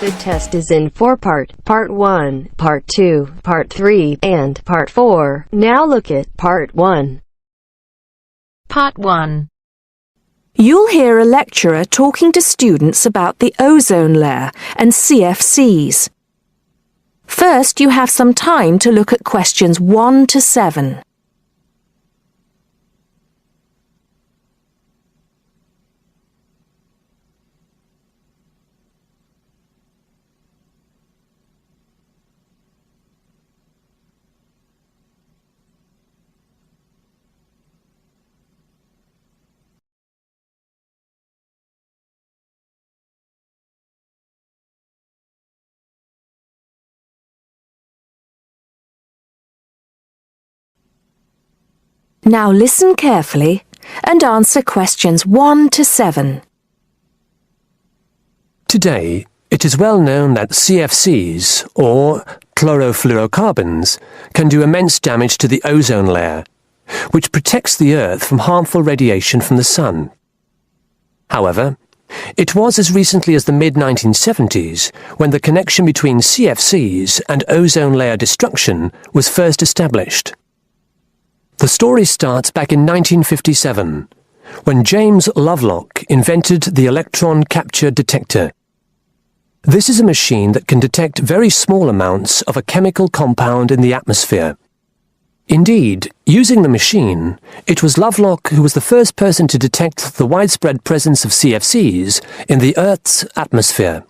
The test is in 4-part, Part 1, Part 2, Part 3, and Part 4. Now look at Part 1. Part 1. You'll hear a lecturer talking to students about the ozone layer and CFCs. First, you have some time to look at questions 1 to 7. Now listen carefully and answer questions 1 to 7. Today, it is well known that CFCs, or chlorofluorocarbons, can do immense damage to the ozone layer, which protects the Earth from harmful radiation from the sun. However, it was as recently as the mid-1970s when the connection between CFCs and ozone layer destruction was first established. The story starts back in 1957, when James Lovelock invented the electron capture detector. This is a machine that can detect very small amounts of a chemical compound in the atmosphere. Indeed, using the machine, it was Lovelock who was the first person to detect the widespread presence of CFCs in the Earth's atmosphere.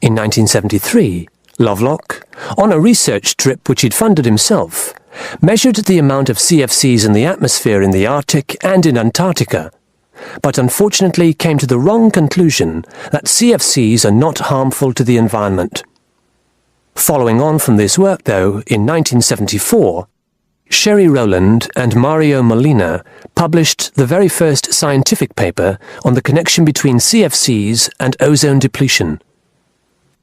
In 1973, Lovelock, on a research trip which he'd funded himself, measured the amount of CFCs in the atmosphere in the Arctic and in Antarctica, but unfortunately came to the wrong conclusion that CFCs are not harmful to the environment. Following on from this work, though, in 1974, Sherry Rowland and Mario Molina published the very first scientific paper on the connection between CFCs and ozone depletion.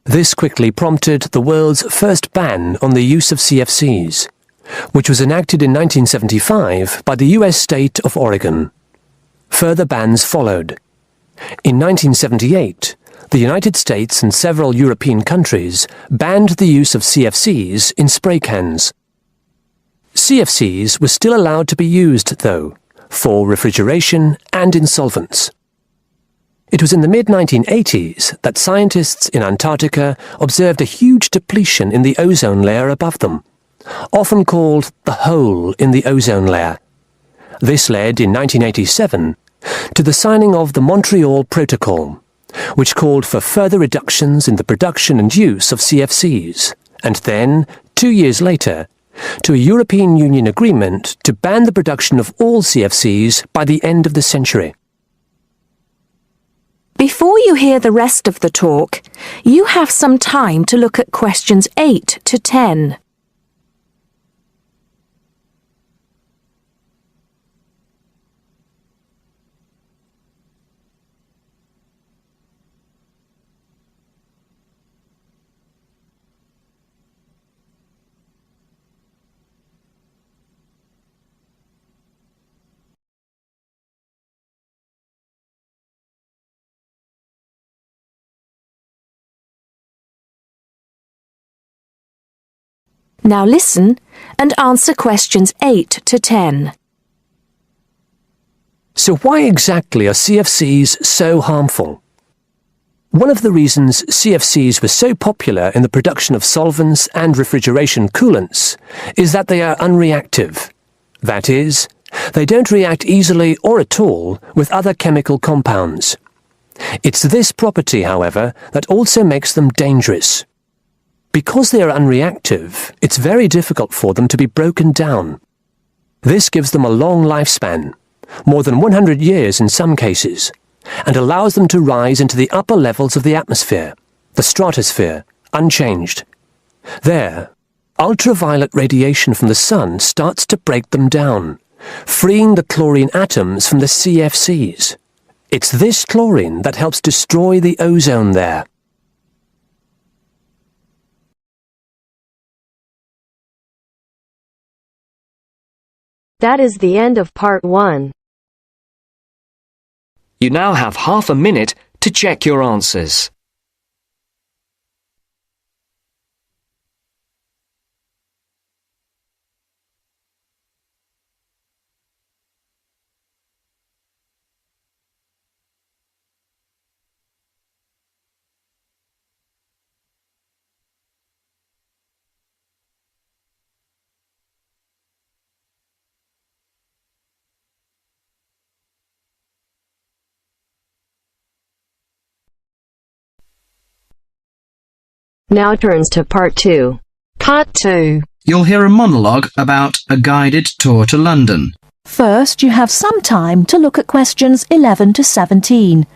This quickly prompted the world's first ban on the use of CFCs, which was enacted in 1975 by the U.S. state of Oregon. Further bans followed. In 1978, the United States and several European countries banned the use of CFCs in spray cans. CFCs were still allowed to be used, though, for refrigeration and in solvents. It was in the mid-1980s that scientists in Antarctica observed a huge depletion in the ozone layer above them, often called the hole in the ozone layer. This led, in 1987, to the signing of the Montreal Protocol, which called for further reductions in the production and use of CFCs, and then, 2 years later, to a European Union agreement to ban the production of all CFCs by the end of the century. Before you hear the rest of the talk, you have some time to look at questions 8 to 10. Now listen and answer questions 8 to 10. So why exactly are CFCs so harmful? One of the reasons CFCs were so popular in the production of solvents and refrigeration coolants is that they are unreactive. That is, they don't react easily or at all with other chemical compounds. It's this property, however, that also makes them dangerous. Because they are unreactive, it's very difficult for them to be broken down. This gives them a long lifespan, more than 100 years in some cases, and allows them to rise into the upper levels of the atmosphere, the stratosphere, unchanged. There, ultraviolet radiation from the sun starts to break them down, freeing the chlorine atoms from the CFCs. It's this chlorine that helps destroy the ozone there. That is the end of Part 1. You now have half a minute to check your answers. Now turns to Part 2. Part 2. You'll hear a monologue about a guided tour to London. First, you have some time to look at questions 11 to 17.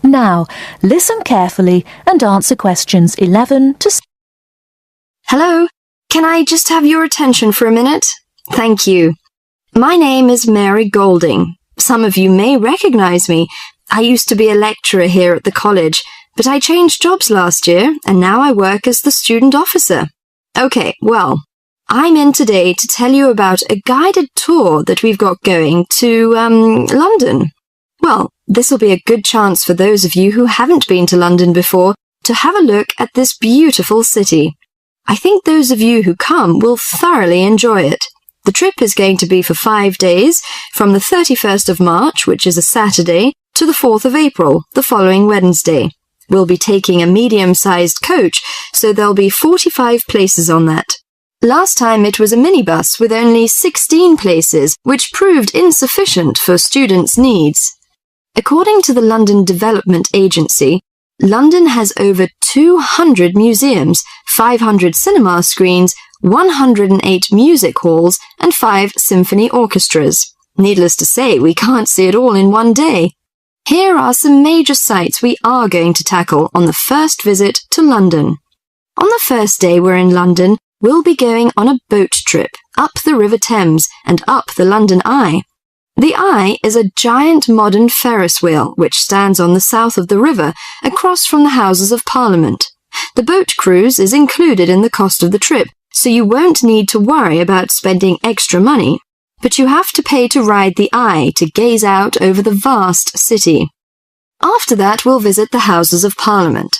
Now, listen carefully and answer questions 11 to 17. Hello, can I just have your attention for a minute? Thank you. My name is Mary Golding. Some of you may recognize me. I used to be a lecturer here at the college, but I changed jobs last year and now I work as the student officer. Okay, well, I'm in today to tell you about a guided tour that we've got going to, London. Well, this will be a good chance for those of you who haven't been to London before to have a look at this beautiful city. I think those of you who come will thoroughly enjoy it. The trip is going to be for 5 days, from the 31st of March, which is a Saturday, to the 4th of April, the following Wednesday. We'll be taking a medium-sized coach, so there'll be 45 places on that. Last time it was a minibus with only 16 places, which proved insufficient for students' needs. According to the London Development Agency, London has over 200 museums, 500 cinema screens, 108 music halls, and 5 symphony orchestras. Needless to say, we can't see it all in one day. Here are some major sites we are going to tackle on the first visit to London. On the first day we're in London, we'll be going on a boat trip up the River Thames and up the London Eye. The Eye is a giant modern Ferris wheel which stands on the south of the river, across from the Houses of Parliament. The boat cruise is included in the cost of the trip, so you won't need to worry about spending extra money. But you have to pay to ride the Eye to gaze out over the vast city. After that, we'll visit the Houses of Parliament.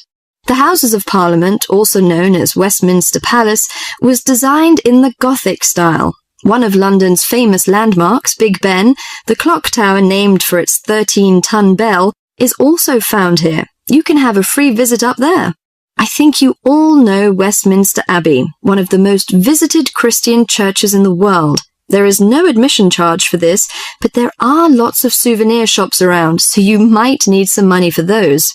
The Houses of Parliament, also known as Westminster Palace, was designed in the Gothic style. One of London's famous landmarks, Big Ben, the clock tower named for its 13-ton bell, is also found here. You can have a free visit up there. I think you all know Westminster Abbey, one of the most visited Christian churches in the world. There is no admission charge for this, but there are lots of souvenir shops around, so you might need some money for those.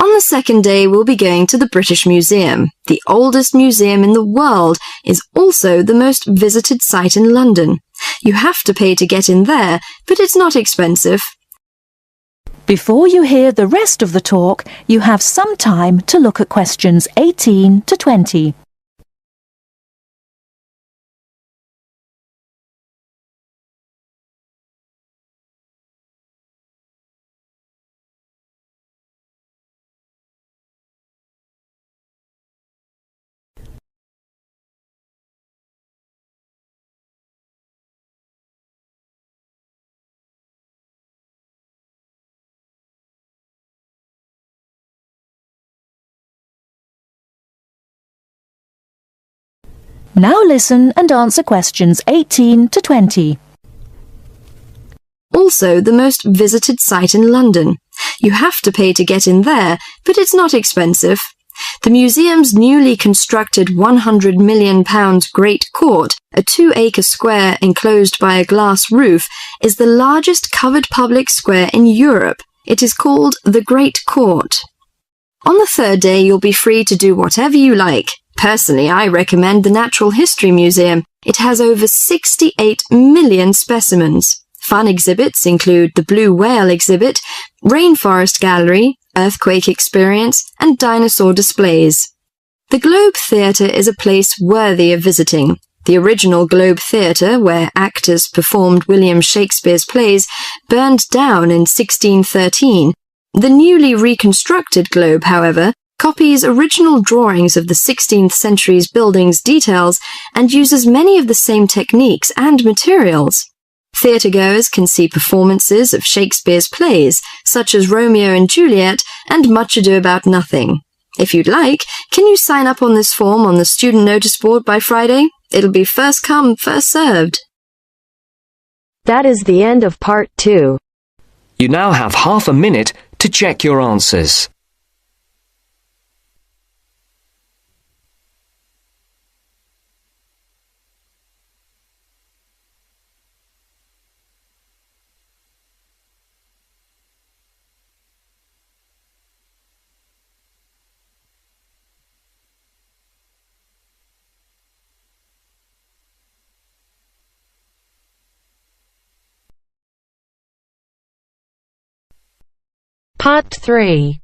On the second day, we'll be going to the British Museum. The oldest museum in the world is also the most visited site in London. You have to pay to get in there, but it's not expensive. Before you hear the rest of the talk, you have some time to look at questions 18 to 20. Now listen and answer questions 18 to 20. Also the most visited site in London. You have to pay to get in there, but it's not expensive. The museum's newly constructed £100 million Great Court, a 2-acre square enclosed by a glass roof, is the largest covered public square in Europe. It is called the Great Court. On the third day, you'll be free to do whatever you like. Personally, I recommend the Natural History Museum. It has over 68 million specimens. Fun exhibits include the Blue Whale exhibit, Rainforest Gallery, Earthquake Experience, and dinosaur displays. The Globe Theatre is a place worthy of visiting. The original Globe Theatre, where actors performed William Shakespeare's plays, burned down in 1613. The newly reconstructed Globe, however, copies original drawings of the 16th century's building's details and uses many of the same techniques and materials. Theatregoers can see performances of Shakespeare's plays, such as Romeo and Juliet and Much Ado About Nothing. If you'd like, can you sign up on this form on the student notice board by Friday? It'll be first come, first served. That is the end of part 2. You now have half a minute to check your answers. Part 3.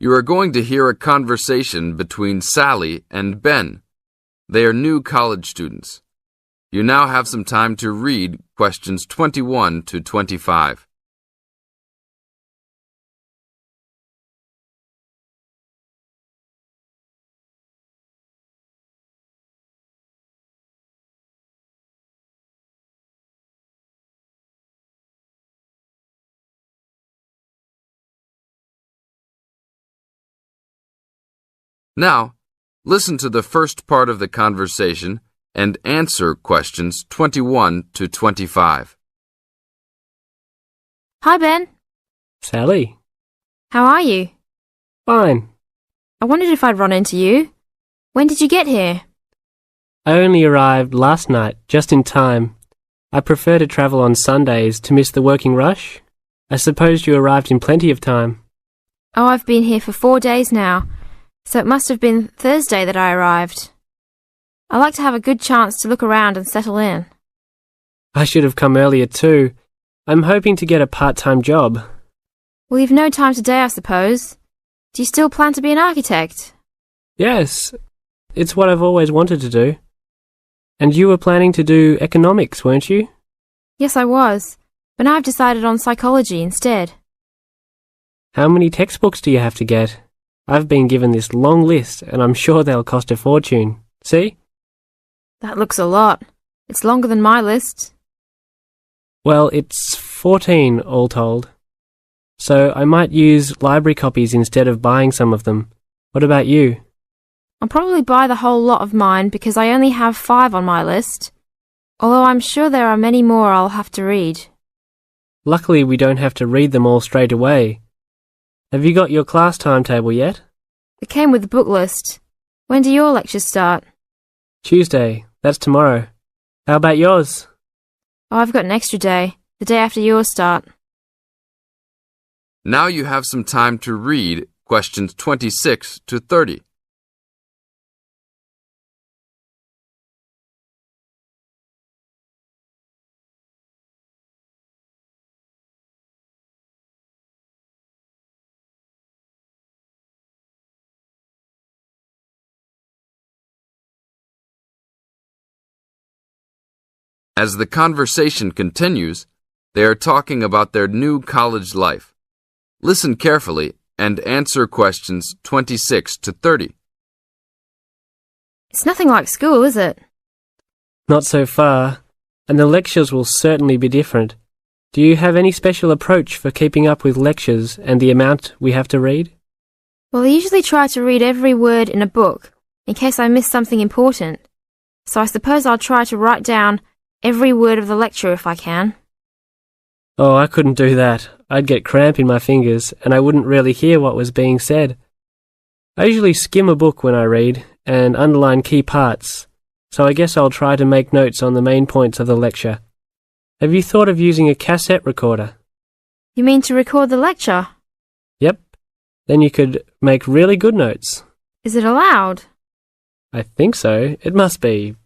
You are going to hear a conversation between Sally and Ben. They are new college students. You now have some time to read questions 21 to 25. Now, listen to the first part of the conversation and answer questions 21 to 25. Hi, Ben. Sally. How are you? Fine. I wondered if I'd run into you. When did you get here? I only arrived last night, just in time. I prefer to travel on Sundays to miss the working rush. I suppose you arrived in plenty of time. Oh, I've been here for 4 days now, so it must have been Thursday that I arrived. I like to have a good chance to look around and settle in. I should have come earlier too. I'm hoping to get a part-time job. Well, you've no time today, I suppose. Do you still plan to be an architect? Yes, it's what I've always wanted to do. And you were planning to do economics, weren't you? Yes, I was, but now I've decided on psychology instead. How many textbooks do you have to get? I've been given this long list, and I'm sure they'll cost a fortune. See? That looks a lot. It's longer than my list. Well, it's 14 all told. So I might use library copies instead of buying some of them. What about you? I'll probably buy the whole lot of mine because I only have 5 on my list, although I'm sure there are many more I'll have to read. Luckily, we don't have to read them all straight away. Have you got your class timetable yet? It came with the book list. When do your lectures start? Tuesday. That's tomorrow. How about yours? Oh, I've got an extra day, the day after yours start. Now you have some time to read questions 26 to 30. As the conversation continues, they are talking about their new college life. Listen carefully and answer questions 26 to 30. It's nothing like school, is it? Not so far, and the lectures will certainly be different. Do you have any special approach for keeping up with lectures and the amount we have to read? Well, I usually try to read every word in a book, in case I miss something important. So I suppose I'll try to write down every word of the lecture if I can. Oh, I couldn't do that. I'd get cramp in my fingers, and I wouldn't really hear what was being said. I usually skim a book when I read, and underline key parts, so I guess I'll try to make notes on the main points of the lecture. Have you thought of using a cassette recorder? You mean to record the lecture? Yep. Then you could make really good notes. Is it allowed? I think so. It must be.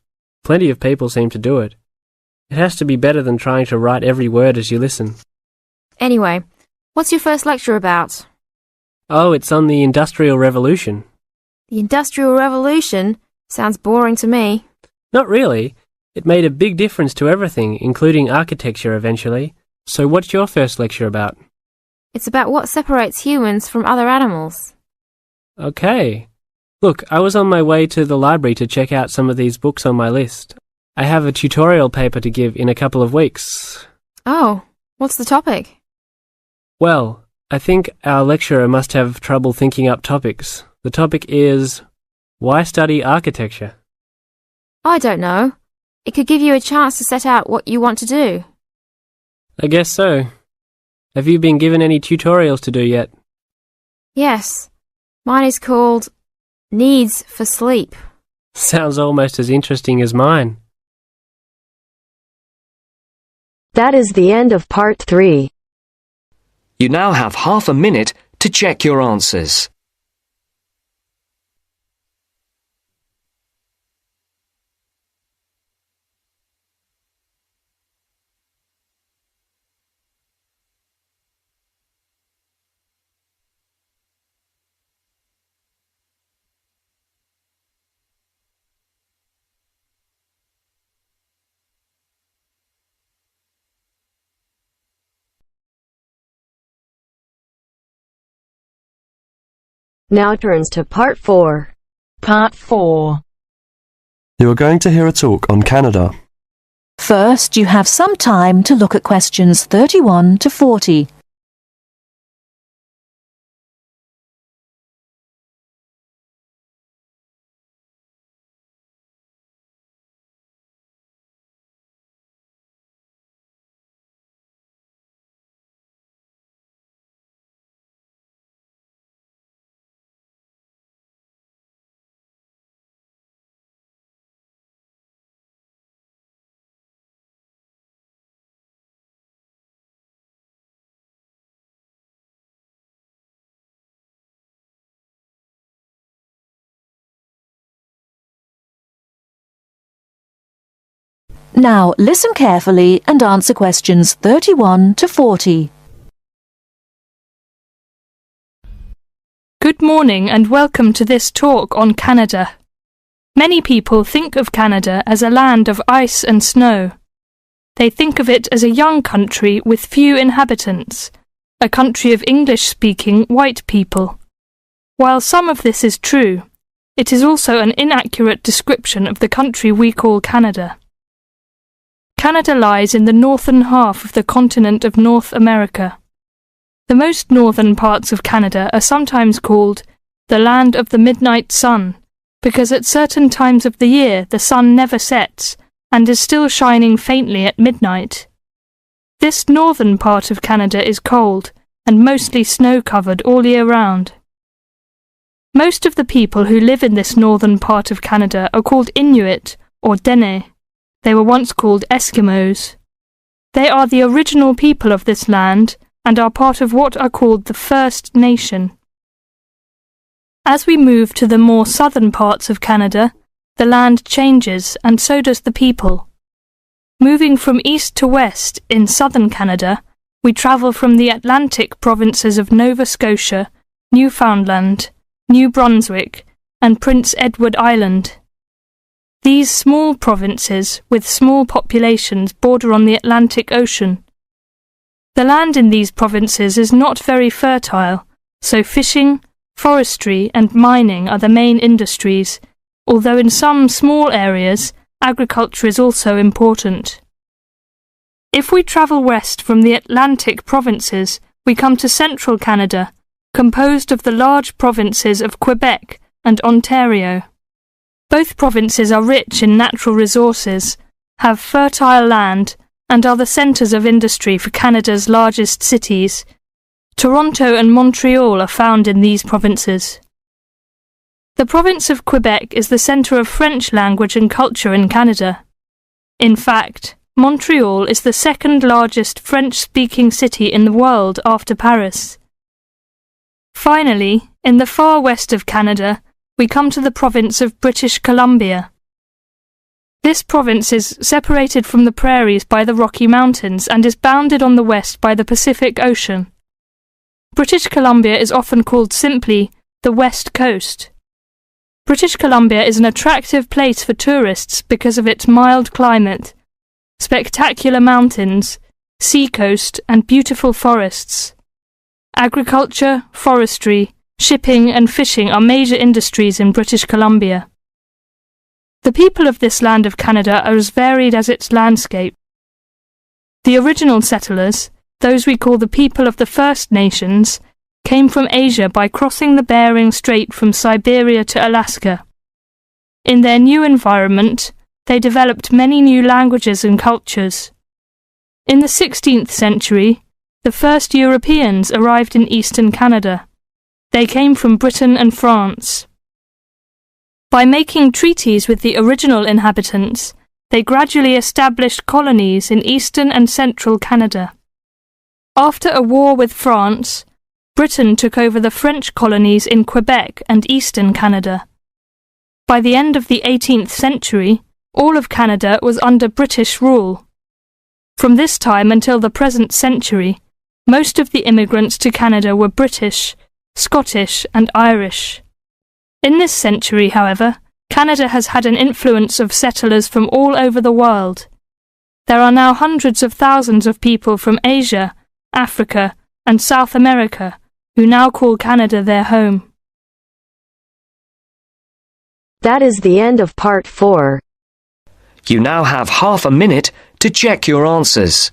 Plenty of people seem to do it. It has to be better than trying to write every word as you listen. Anyway, what's your first lecture about? Oh, it's on the Industrial Revolution. The Industrial Revolution? Sounds boring to me. Not really. It made a big difference to everything, including architecture eventually. So what's your first lecture about? It's about what separates humans from other animals. Okay. Look, I was on my way to the library to check out some of these books on my list. I have a tutorial paper to give in a couple of weeks. Oh, what's the topic? Well, I think our lecturer must have trouble thinking up topics. The topic is, why study architecture? I don't know. It could give you a chance to set out what you want to do. I guess so. Have you been given any tutorials to do yet? Yes. Mine is called Needs for Sleep. Sounds almost as interesting as mine. That is the end of part 3. You now have half a minute to check your answers. Now turns to part 4. Part 4. You are going to hear a talk on Canada. First, you have some time to look at questions 31 to 40. Now, listen carefully and answer questions 31 to 40. Good morning and welcome to this talk on Canada. Many people think of Canada as a land of ice and snow. They think of it as a young country with few inhabitants, a country of English-speaking white people. While some of this is true, it is also an inaccurate description of the country we call Canada. Canada lies in the northern half of the continent of North America. The most northern parts of Canada are sometimes called the land of the midnight sun, because at certain times of the year the sun never sets and is still shining faintly at midnight. This northern part of Canada is cold and mostly snow-covered all year round. Most of the people who live in this northern part of Canada are called Inuit or Dene. They were once called Eskimos. They are the original people of this land and are part of what are called the First Nation. As we move to the more southern parts of Canada, the land changes and so does the people. Moving from east to west in southern Canada, we travel from the Atlantic provinces of Nova Scotia, Newfoundland, New Brunswick, and Prince Edward Island. These small provinces, with small populations, border on the Atlantic Ocean. The land in these provinces is not very fertile, so fishing, forestry, and mining are the main industries, although in some small areas, agriculture is also important. If we travel west from the Atlantic provinces, we come to central Canada, composed of the large provinces of Quebec and Ontario. Both provinces are rich in natural resources, have fertile land, and are the centres of industry for Canada's largest cities. Toronto and Montreal are found in these provinces. The province of Quebec is the centre of French language and culture in Canada. In fact, Montreal is the second largest French-speaking city in the world after Paris. Finally, in the far west of Canada, we come to the province of British Columbia. This province is separated from the prairies by the Rocky Mountains and is bounded on the west by the Pacific Ocean. British Columbia is often called simply the West Coast. British Columbia is an attractive place for tourists because of its mild climate, spectacular mountains, seacoast, and beautiful forests. Agriculture, forestry, shipping and fishing are major industries in British Columbia. The people of this land of Canada are as varied as its landscape. The original settlers, those we call the people of the First Nations, came from Asia by crossing the Bering Strait from Siberia to Alaska. In their new environment, they developed many new languages and cultures. In the 16th century, the first Europeans arrived in eastern Canada. They came from Britain and France. By making treaties with the original inhabitants, they gradually established colonies in eastern and central Canada. After a war with France, Britain took over the French colonies in Quebec and eastern Canada. By the end of the 18th century, all of Canada was under British rule. From this time until the present century, most of the immigrants to Canada were British, Scottish and Irish. In this century, however, Canada has had an influence of settlers from all over the world. There are now hundreds of thousands of people from Asia, Africa and South America who now call Canada their home. That is the end of part 4. You now have half a minute to check your answers.